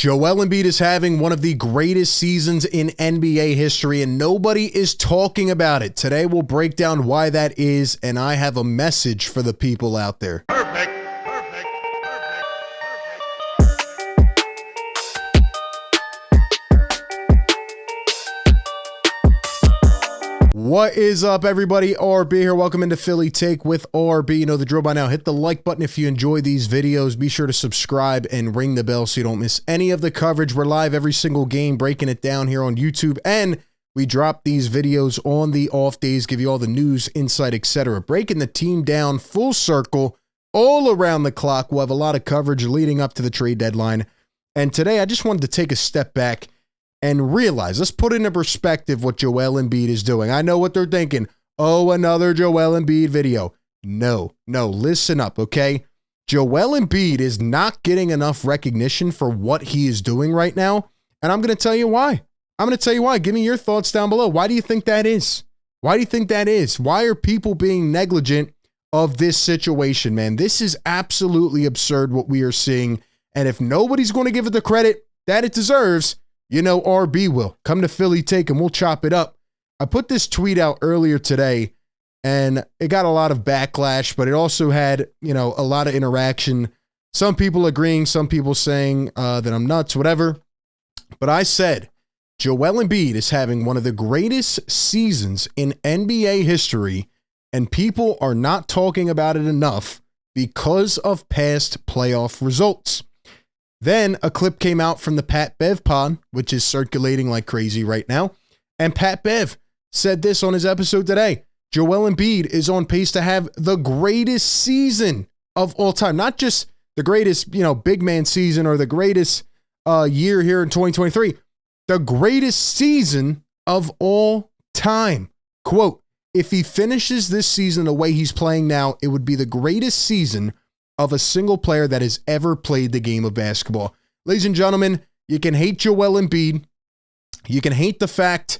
Joel Embiid is having one of the greatest seasons in NBA history, and nobody is talking about it. Today, we'll break down why that is, and I have a message for the people out there. Perfect. What is up, everybody? RB here. Welcome into Philly Take with RB. You know the drill by now. Hit the like button if you enjoy these videos. Be sure to subscribe and ring the bell so you don't miss any of the coverage. We're live every single game, breaking it down here on YouTube, and we drop these videos on the off days, give you all the news, insight, etc. Breaking the team down full circle all around the clock. We'll have a lot of coverage leading up to the trade deadline. And today, I just wanted to take a step back and realize, let's put into perspective what Joel Embiid is doing. I know what they're thinking. Oh, another Joel Embiid video. No, listen up, okay? Joel Embiid is not getting enough recognition for what he is doing right now, and I'm going to tell you why. Give me your thoughts down below. Why do you think that is? Why are people being negligent of this situation, man? This is absolutely absurd what we are seeing, and if nobody's going to give it the credit that it deserves, you know RB will. Come to Philly Take and we'll chop it up. I put this tweet out earlier today and it got a lot of backlash, but it also had, a lot of interaction. Some people agreeing, some people saying that I'm nuts, whatever. But I said, Joel Embiid is having one of the greatest seasons in NBA history, and people are not talking about it enough because of past playoff results. Then a clip came out from the Pat Bev pod, which is circulating like crazy right now. And Pat Bev said this on his episode today. Joel Embiid is on pace to have the greatest season of all time. Not just the greatest, big man season or the greatest year here in 2023. The greatest season of all time. Quote, if he finishes this season the way he's playing now, it would be the greatest season of a single player that has ever played the game of basketball. Ladies and gentlemen, you can hate Joel Embiid. You can hate the fact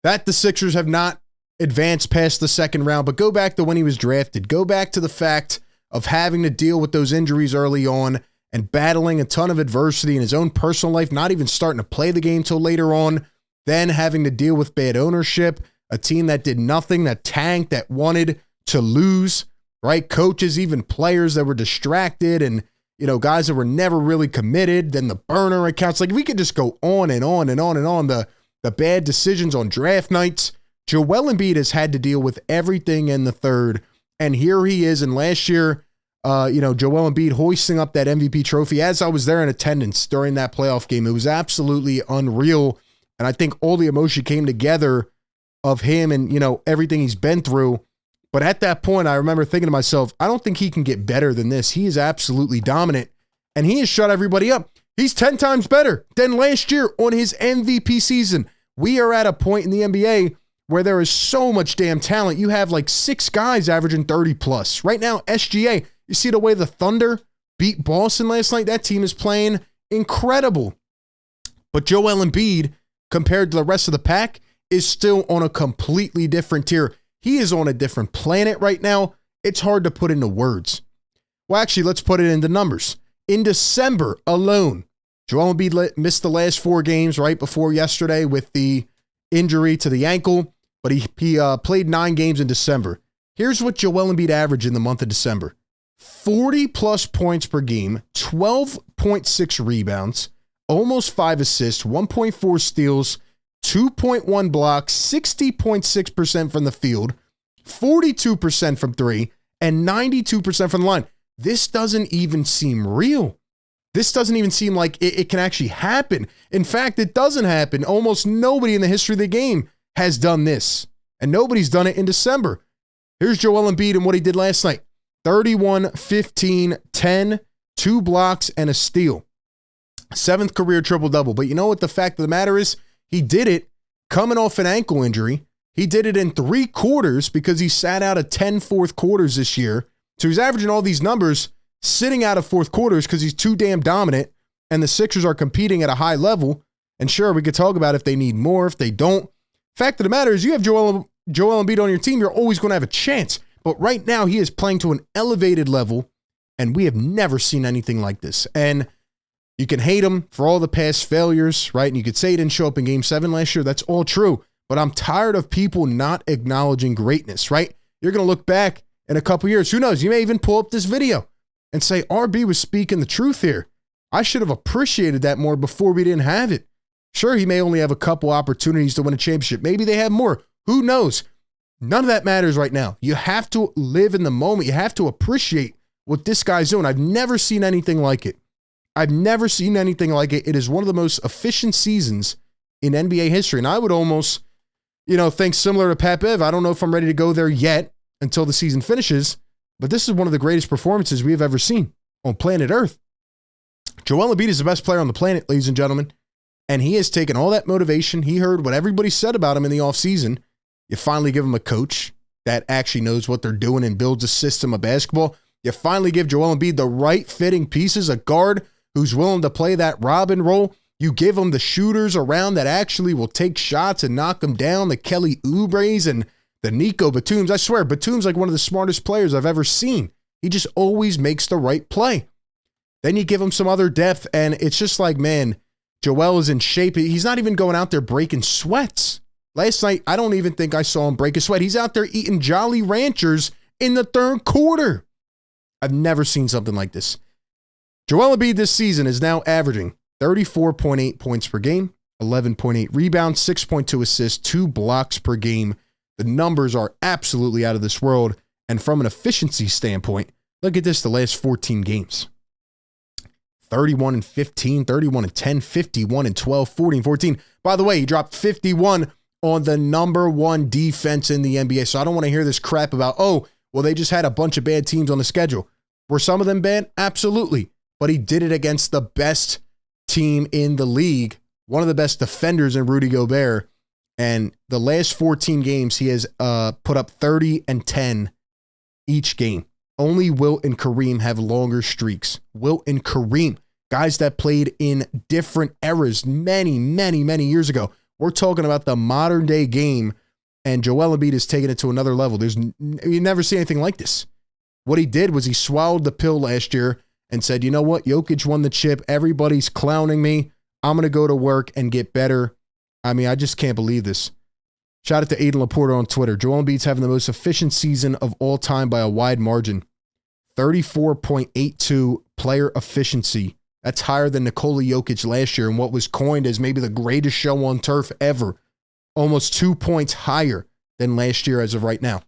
that the Sixers have not advanced past the second round, but go back to when he was drafted. Go back to the fact of having to deal with those injuries early on and battling a ton of adversity in his own personal life, not even starting to play the game till later on, then having to deal with bad ownership, a team that did nothing, that tanked, that wanted to lose, right? Coaches, even players that were distracted and, guys that were never really committed. Then the burner accounts. Like, we could just go on and on and on and on. The bad decisions on draft nights. Joel Embiid has had to deal with everything in the third. And here he is. And last year, Joel Embiid hoisting up that MVP trophy. As I was there in attendance during that playoff game, it was absolutely unreal. And I think all the emotion came together of him and, everything he's been through. But at that point, I remember thinking to myself, I don't think he can get better than this. He is absolutely dominant, and he has shut everybody up. He's 10 times better than last year on his MVP season. We are at a point in the NBA where there is so much damn talent. You have like 6 guys averaging 30 plus. Right now, SGA, you see the way the Thunder beat Boston last night? That team is playing incredible. But Joel Embiid, compared to the rest of the pack, is still on a completely different tier. He is on a different planet right now. It's hard to put into words. Well, actually, let's put it into numbers. In December alone, Joel Embiid missed the last 4 games right before yesterday with the injury to the ankle, but he played 9 games in December. Here's what Joel Embiid averaged in the month of December. 40-plus points per game, 12.6 rebounds, almost 5 assists, 1.4 steals, 2.1 blocks, 60.6% from the field, 42% from 3, and 92% from the line. This doesn't even seem real. This doesn't even seem like it can actually happen. In fact, it doesn't happen. Almost nobody in the history of the game has done this, and nobody's done it in December. Here's Joel Embiid and what he did last night. 31, 15, 10, 2 blocks, and a steal. 7th career triple-double. But you know what the fact of the matter is? He did it coming off an ankle injury. He did it in 3 quarters because he sat out of 10 fourth quarters this year. So he's averaging all these numbers sitting out of fourth quarters because he's too damn dominant and the Sixers are competing at a high level. And sure, we could talk about if they need more, if they don't. Fact of the matter is you have Joel Embiid on your team, you're always going to have a chance. But right now he is playing to an elevated level and we have never seen anything like this. And You can hate him for all the past failures, right? And you could say he didn't show up in Game 7 last year. That's all true. But I'm tired of people not acknowledging greatness, right? You're going to look back in a couple years. Who knows? You may even pull up this video and say, RB was speaking the truth here. I should have appreciated that more before we didn't have it. Sure, he may only have a couple opportunities to win a championship. Maybe they have more. Who knows? None of that matters right now. You have to live in the moment. You have to appreciate what this guy's doing. I've never seen anything like it. I've never seen anything like it. It is one of the most efficient seasons in NBA history. And I would almost, think similar to Pat Bev. I don't know if I'm ready to go there yet until the season finishes, but this is one of the greatest performances we have ever seen on planet Earth. Joel Embiid is the best player on the planet, ladies and gentlemen. And he has taken all that motivation. He heard what everybody said about him in the offseason. You finally give him a coach that actually knows what they're doing and builds a system of basketball. You finally give Joel Embiid the right fitting pieces, a guard who's willing to play that Robin role. You give him the shooters around that actually will take shots and knock them down, the Kelly Oubres and the Nico Batums. I swear, Batum's like one of the smartest players I've ever seen. He just always makes the right play. Then you give him some other depth, and it's just like, man, Joel is in shape. He's not even going out there breaking sweats. Last night, I don't even think I saw him break a sweat. He's out there eating Jolly Ranchers in the third quarter. I've never seen something like this. Joel Embiid this season is now averaging 34.8 points per game, 11.8 rebounds, 6.2 assists, 2 blocks per game. The numbers are absolutely out of this world. And from an efficiency standpoint, look at this the last 14 games. 31 and 15, 31 and 10, 51 and 12, 40 and 14. By the way, he dropped 51 on the number 1 defense in the NBA. So I don't want to hear this crap about, they just had a bunch of bad teams on the schedule. Were some of them bad? Absolutely. But he did it against the best team in the league, one of the best defenders in Rudy Gobert. And the last 14 games, he has put up 30 and 10 each game. Only Wilt and Kareem have longer streaks. Wilt and Kareem, guys that played in different eras many, many, many years ago. We're talking about the modern day game, and Joel Embiid is taking it to another level. You never see anything like this. What he did was he swallowed the pill last year and said, you know what? Jokic won the chip. Everybody's clowning me. I'm going to go to work and get better. I mean, I just can't believe this. Shout out to Aiden Laporta on Twitter. Joel Embiid's having the most efficient season of all time by a wide margin. 34.82 player efficiency. That's higher than Nikola Jokic last year and what was coined as maybe the greatest show on turf ever. Almost 2 points higher than last year as of right now.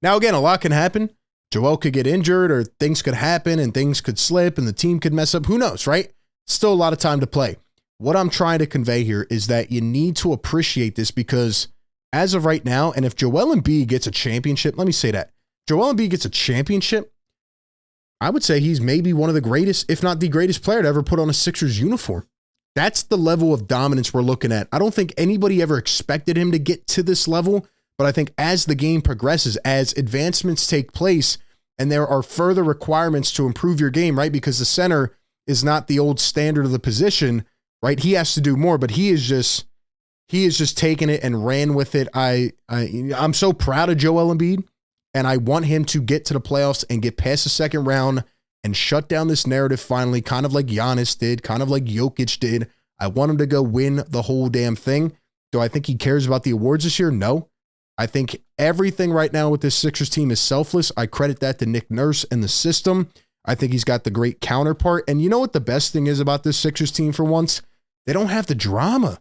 Now, again, a lot can happen. Joel could get injured or things could happen and things could slip and the team could mess up. Who knows, right? Still a lot of time to play. What I'm trying to convey here is that you need to appreciate this because as of right now, and if Joel Embiid gets a championship, let me say that. Joel Embiid gets a championship, I would say he's maybe one of the greatest, if not the greatest player to ever put on a Sixers uniform. That's the level of dominance we're looking at. I don't think anybody ever expected him to get to this level, but I think as the game progresses, as advancements take place, and there are further requirements to improve your game, right? Because the center is not the old standard of the position, right? He has to do more, but he is just taken it and ran with it. I'm so proud of Joel Embiid. And I want him to get to the playoffs and get past the second round and shut down this narrative finally, kind of like Giannis did, kind of like Jokic did. I want him to go win the whole damn thing. Do I think he cares about the awards this year? No. I think everything right now with this Sixers team is selfless. I credit that to Nick Nurse and the system. I think he's got the great counterpart. And you know what the best thing is about this Sixers team for once? They don't have the drama.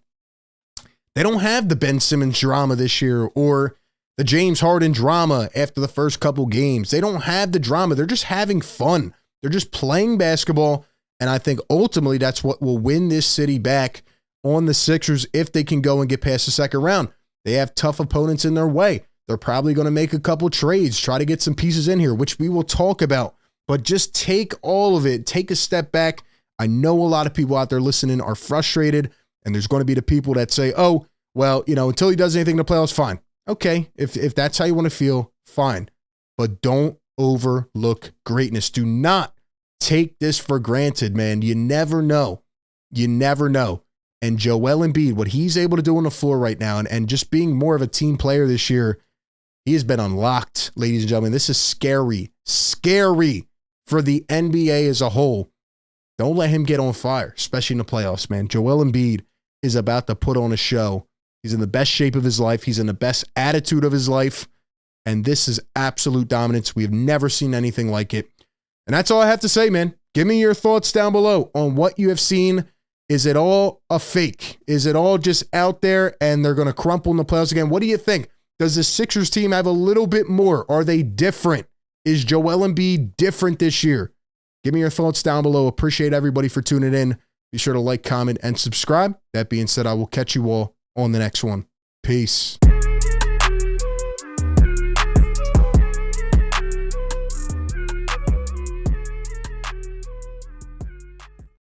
They don't have the Ben Simmons drama this year or the James Harden drama after the first couple games. They don't have the drama. They're just having fun. They're just playing basketball. And I think ultimately that's what will win this city back on the Sixers if they can go and get past the second round. They have tough opponents in their way. They're probably going to make a couple trades, try to get some pieces in here, which we will talk about. But just take all of it. Take a step back. I know a lot of people out there listening are frustrated. And there's going to be the people that say, until he does anything in the playoffs, fine. Okay, if that's how you want to feel, fine. But don't overlook greatness. Do not take this for granted, man. You never know. You never know. And Joel Embiid, what he's able to do on the floor right now, and just being more of a team player this year, he has been unlocked, ladies and gentlemen. This is scary for the NBA as a whole. Don't let him get on fire, especially in the playoffs, man. Joel Embiid is about to put on a show. He's in the best shape of his life. He's in the best attitude of his life. And this is absolute dominance. We have never seen anything like it. And that's all I have to say, man. Give me your thoughts down below on what you have seen. Is it all a fake? Is it all just out there and they're going to crumple in the playoffs again? What do you think? Does the Sixers team have a little bit more? Are they different? Is Joel Embiid different this year? Give me your thoughts down below. Appreciate everybody for tuning in. Be sure to like, comment, and subscribe. That being said, I will catch you all on the next one. Peace.